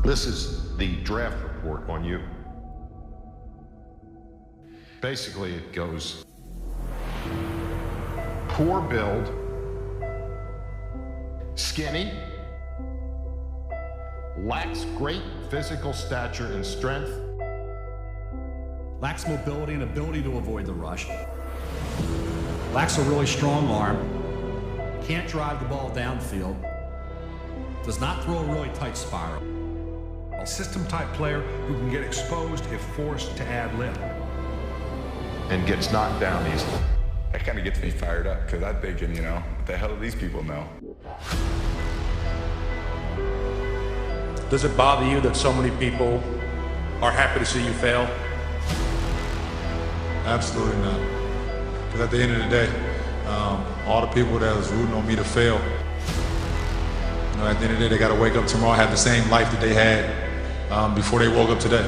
This is the draft report on you. Basically, it goes poor build, skinny, lacks great physical stature and strength, lacks mobility and ability to avoid the rush, lacks a really strong arm, can't drive the ball downfield, does not throw a really tight spiral. A system-type player who can get exposed if forced to ad lib. and gets knocked down easily. That kind of gets me fired up, because I'm thinking, what the hell do these people know? Does it bother you that so many people are happy to see you fail? Absolutely not. Because at the end of the day, all the people that was rooting on me to fail, at the end of the day, they got to wake up tomorrow, have the same life that they had before they woke up today.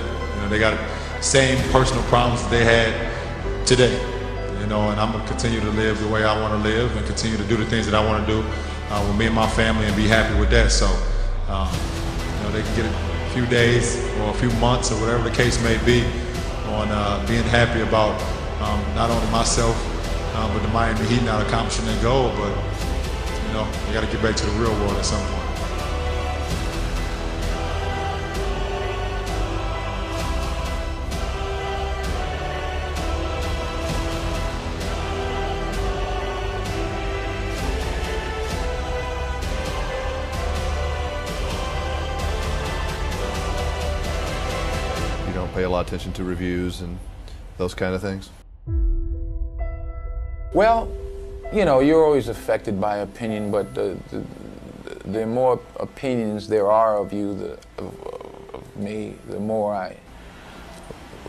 They got the same personal problems that they had today. And I'm going to continue to live the way I want to live and continue to do the things that I want to do with me and my family and be happy with that. So, they can get a few days or a few months or whatever the case may be on being happy about not only myself, but the Miami Heat not accomplishing their goal, but, you got to get back to the real world at some point. Pay a lot of attention to reviews and those kind of things? Well, you're always affected by opinion, but the more opinions there are of you, of me, the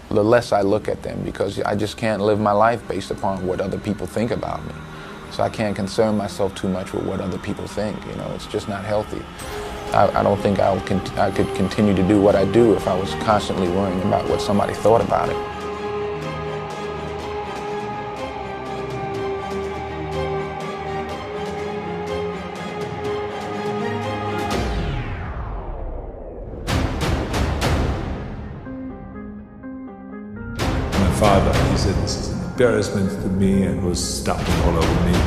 less I look at them, because I just can't live my life based upon what other people think about me. So I can't concern myself too much with what other people think. It's just not healthy. I don't think I could continue to do what I do if I was constantly worrying about what somebody thought about it. My father, he said, this is an embarrassment to me, and was stomping all over me.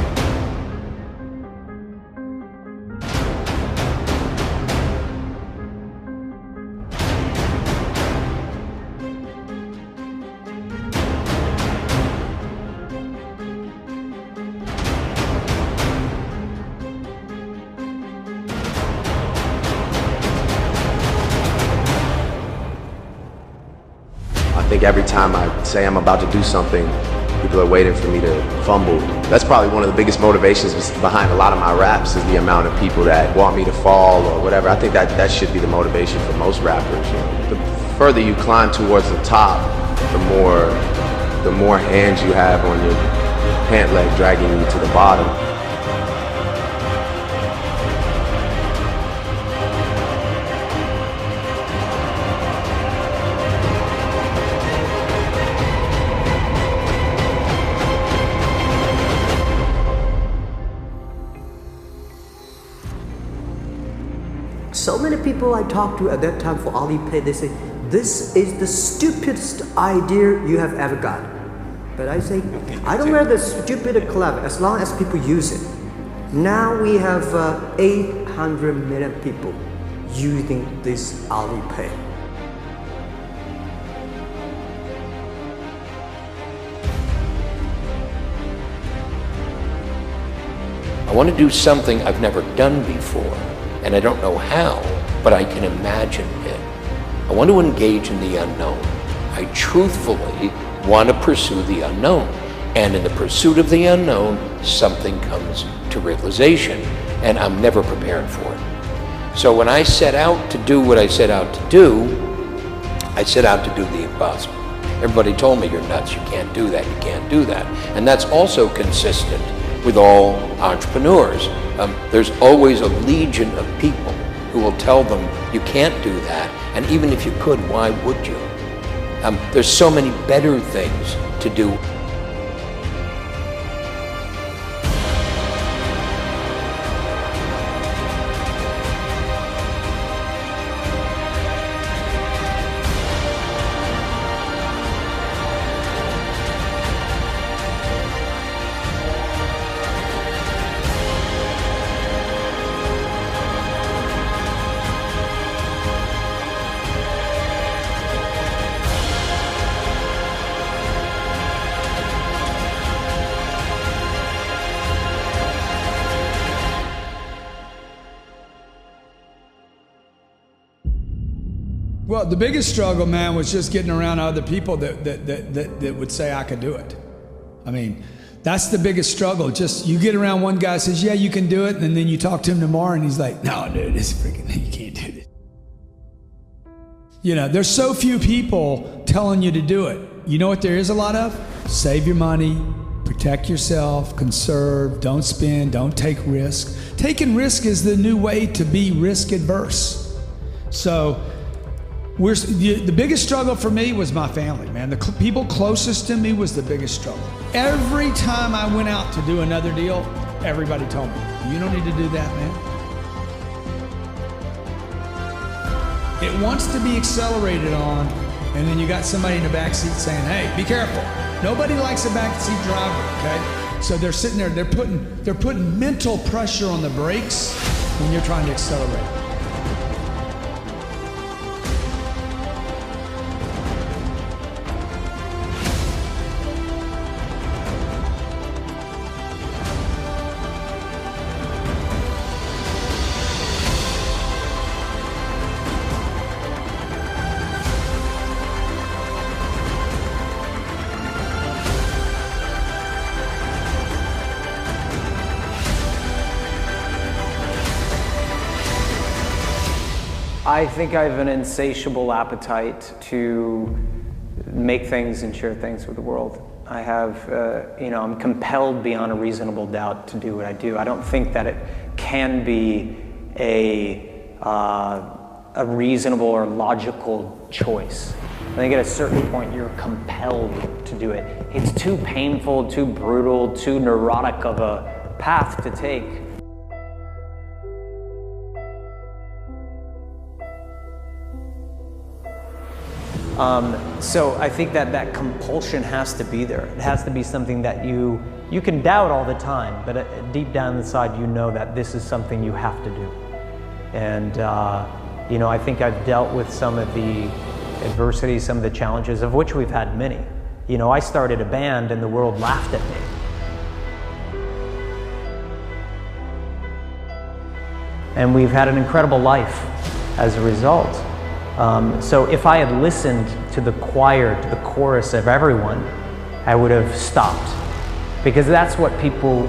I think every time I say I'm about to do something, people are waiting for me to fumble. That's probably one of the biggest motivations behind a lot of my raps, is the amount of people that want me to fall or whatever. I think that should be the motivation for most rappers. The further you climb towards the top, the more hands you have on your pant leg dragging you to the bottom. So many people I talked to at that time for Alipay, they say, this is the stupidest idea you have ever got. But I say, I don't know the stupid or clever, as long as people use it. Now we have 800 million people using this Alipay. I want to do something I've never done before, and I don't know how, but I can imagine it. I want to engage in the unknown. I truthfully want to pursue the unknown. And in the pursuit of the unknown, something comes to realization, and I'm never prepared for it. So when I set out to do what I set out to do, I set out to do the impossible. Everybody told me, you're nuts, you can't do that, you can't do that. And that's also consistent with all entrepreneurs. There's always a legion of people who will tell them you can't do that, and even if you could, why would you? There's so many better things to do. Well, the biggest struggle, man, was just getting around other people that would say I could do it. I mean, that's the biggest struggle. Just you get around one guy says, yeah, you can do it, and then you talk to him tomorrow and he's like, no, dude, it's freaking, you can't do this. You know, there's so few people telling you to do it. You know what there is a lot of? Save your money, protect yourself, conserve, don't spend, don't take risk. Taking risk is the new way to be risk adverse. So the biggest struggle for me was my family, man. The people closest to me was the biggest struggle. Every time I went out to do another deal, everybody told me, you don't need to do that, man. It wants to be accelerated on, and then you got somebody in the backseat saying, hey, be careful. Nobody likes a backseat driver, okay? So they're sitting there, they're putting mental pressure on the brakes when you're trying to accelerate. I think I have an insatiable appetite to make things and share things with the world. I have, I'm compelled beyond a reasonable doubt to do what I do. I don't think that it can be a reasonable or logical choice. I think at a certain point you're compelled to do it. It's too painful, too brutal, too neurotic of a path to take. So I think that compulsion has to be there. It has to be something that you can doubt all the time, but deep down inside you know that this is something you have to do. And I think I've dealt with some of the adversity, some of the challenges, of which we've had many. I started a band and the world laughed at me. And we've had an incredible life as a result. So if I had listened to the choir, to the chorus of everyone, I would have stopped. Because that's what people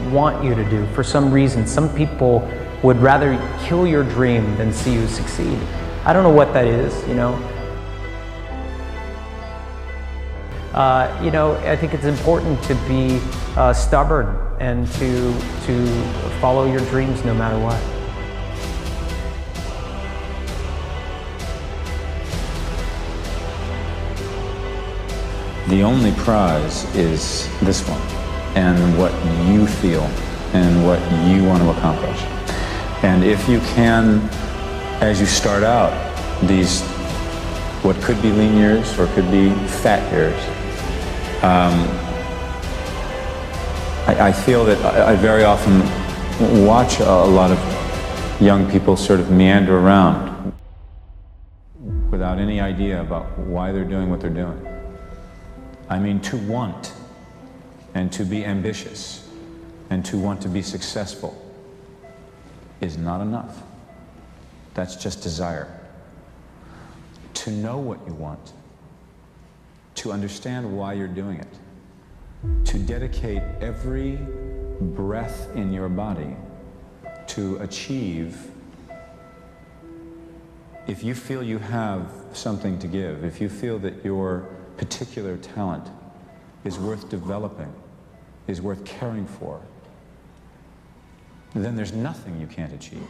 want you to do for some reason. Some people would rather kill your dream than see you succeed. I don't know what that is, I think it's important to be stubborn and to follow your dreams no matter what. The only prize is this one, and what you feel, and what you want to accomplish. And if you can, as you start out, these, what could be lean years, or could be fat years, I feel that I very often watch a lot of young people sort of meander around without any idea about why they're doing what they're doing. I mean, to want and to be ambitious and to want to be successful is not enough. That's just desire. To know what you want, to understand why you're doing it, to dedicate every breath in your body to achieve. If you feel you have something to give, if you feel that your particular talent is worth developing, is worth caring for, then there's nothing you can't achieve.